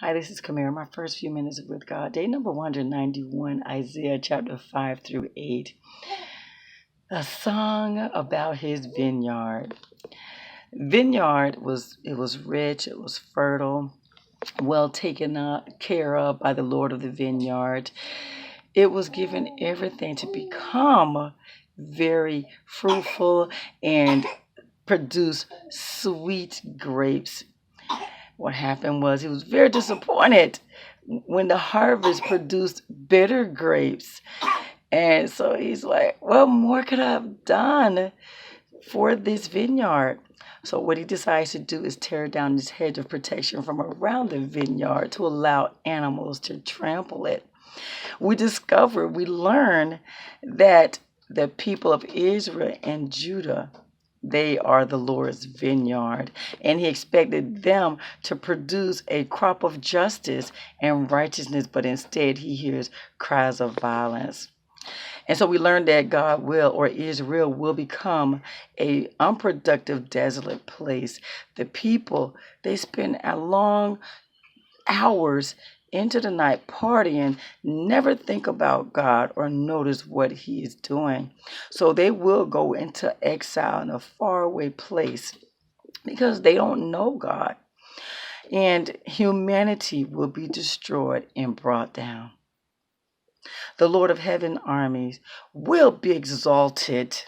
Hi, this is Kamera. My first few minutes with God. Day number 191, Isaiah chapter 5 through 8. A song about his vineyard. Vineyard was rich, it was fertile, well taken care of by the Lord of the vineyard. It was given everything to become very fruitful and produce sweet grapes. What happened was he was very disappointed when the harvest produced bitter grapes. And so he's like, what more could I have done for this vineyard? So what he decides to do is tear down this hedge of protection from around the vineyard to allow animals to trample it. We learn that the people of Israel and Judah, they are the Lord's vineyard, and he expected them to produce a crop of justice and righteousness, but instead he hears cries of violence. And so we learn that God will, or Israel will become a unproductive, desolate place. The people, they spend a long hours into the night partying, never think about God or notice what he is doing. So they will go into exile in a faraway place because they don't know God. And humanity will be destroyed and brought down. The Lord of heaven armies will be exalted.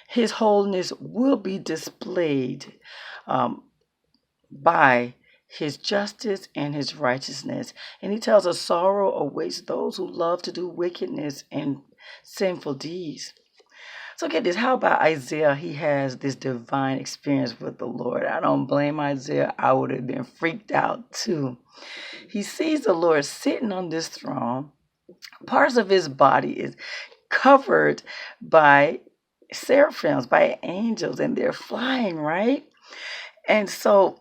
His holiness will be displayed by his justice and his righteousness. And he tells us sorrow awaits those who love to do wickedness and sinful deeds. So get this, how about Isaiah? He has this divine experience with the Lord. I don't blame Isaiah. I would have been freaked out too. He sees the Lord sitting on this throne. Parts of his body is covered by seraphims, by angels, and they're flying, right? And so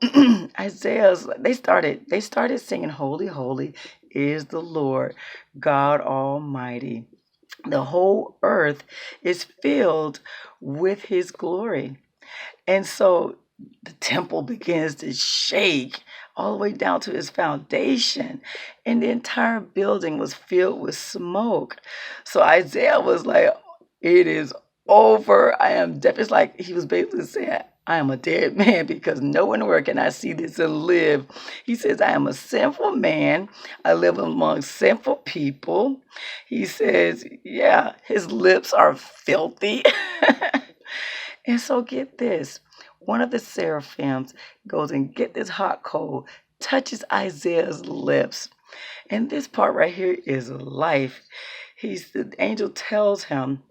they started singing, Holy, holy is the Lord God Almighty. The whole earth is filled with his glory. And so the temple begins to shake all the way down to its foundation, and the entire building was filled with smoke. So Isaiah was like, it is over. I am dead. It's like he was basically saying, I am a dead man because no one where can I see this and live. He says, I am a sinful man. I live among sinful people. He says, yeah, his lips are filthy. And so get this. One of the seraphims goes and get this hot coal, touches Isaiah's lips. And this part right here is life. The angel tells him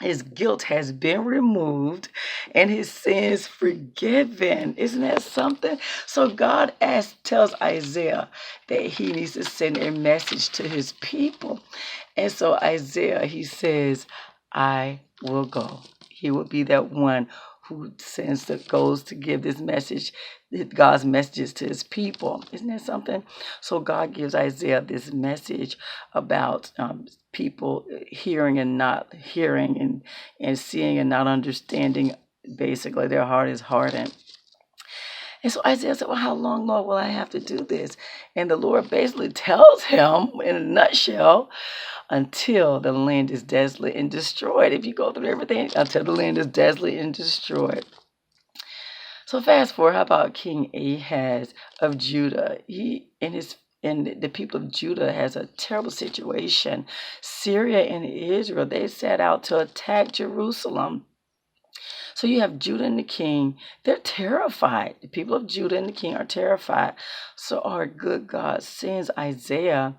his guilt has been removed and his sins forgiven. Isn't that something? So God tells Isaiah that he needs to send a message to his people. And so Isaiah, he says, I will go. He will be that one who goes to give this message, God's messages to his people. Isn't that something? So God gives Isaiah this message about people hearing and not hearing, and seeing and not understanding. Basically, their heart is hardened. And so Isaiah said, well, how long, Lord, will I have to do this? And the Lord basically tells him in a nutshell, until the land is desolate and destroyed. If you go through everything, until the land is desolate and destroyed. So fast forward, how about King Ahaz of Judah? And the people of Judah has a terrible situation. Syria and Israel, they set out to attack Jerusalem. So you have Judah and the king. They're terrified. The people of Judah and the king are terrified. So our good God sends Isaiah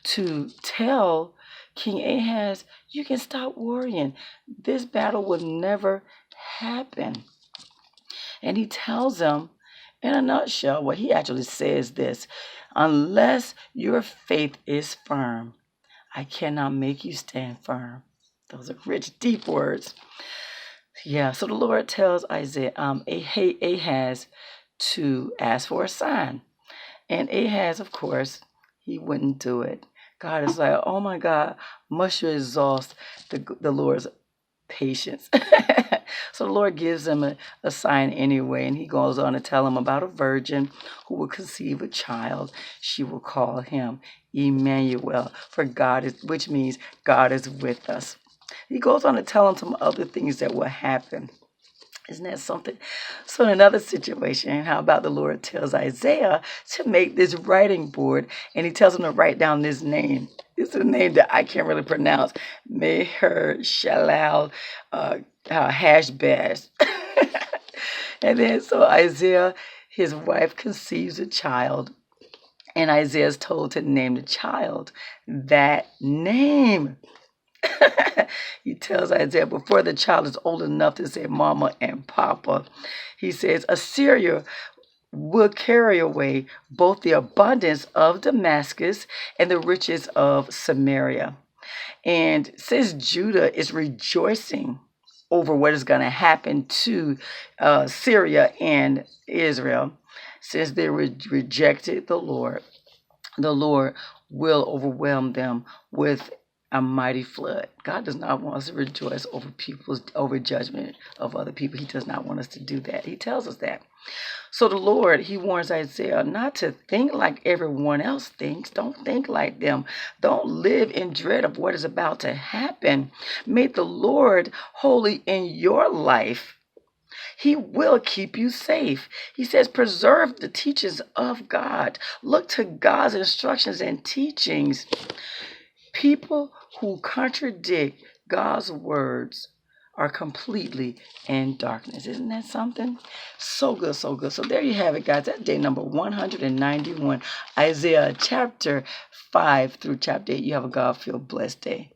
to tell King Ahaz, you can stop worrying. This battle will never happen. And he tells him, in a nutshell, what he actually says this, unless your faith is firm, I cannot make you stand firm. Those are rich, deep words. Yeah, so the Lord tells Ahaz to ask for a sign. And Ahaz, of course, he wouldn't do it. God is like, oh my God, must you exhaust the Lord's patience. So the Lord gives him a sign anyway, and he goes on to tell him about a virgin who will conceive a child. She will call him Emmanuel, for God is, which means God is with us. He goes on to tell him some other things that will happen. Isn't that something? So in another situation, how about the Lord tells Isaiah to make this writing board, and he tells him to write down this name. It's a name that I can't really pronounce. Meher Shalal Hashbaz. And then so Isaiah, his wife, conceives a child, and Isaiah is told to name the child that name. He tells Isaiah before the child is old enough to say mama and papa, he says, Assyria will carry away both the abundance of Damascus and the riches of Samaria. And since Judah is rejoicing over what is going to happen to Syria and Israel, since they rejected the Lord will overwhelm them with a mighty flood. God does not want us to rejoice over judgment of other people. He does not want us to do that. He tells us that. So the Lord, he warns Isaiah not to think like everyone else thinks. Don't think like them. Don't live in dread of what is about to happen. Make the Lord holy in your life. He will keep you safe. He says, preserve the teachings of God. Look to God's instructions and teachings. People who contradict God's words are completely in darkness. Isn't that something? So good, so good. So there you have it, guys. That's day number 191. Isaiah chapter 5 through chapter 8. You have a God-filled blessed day.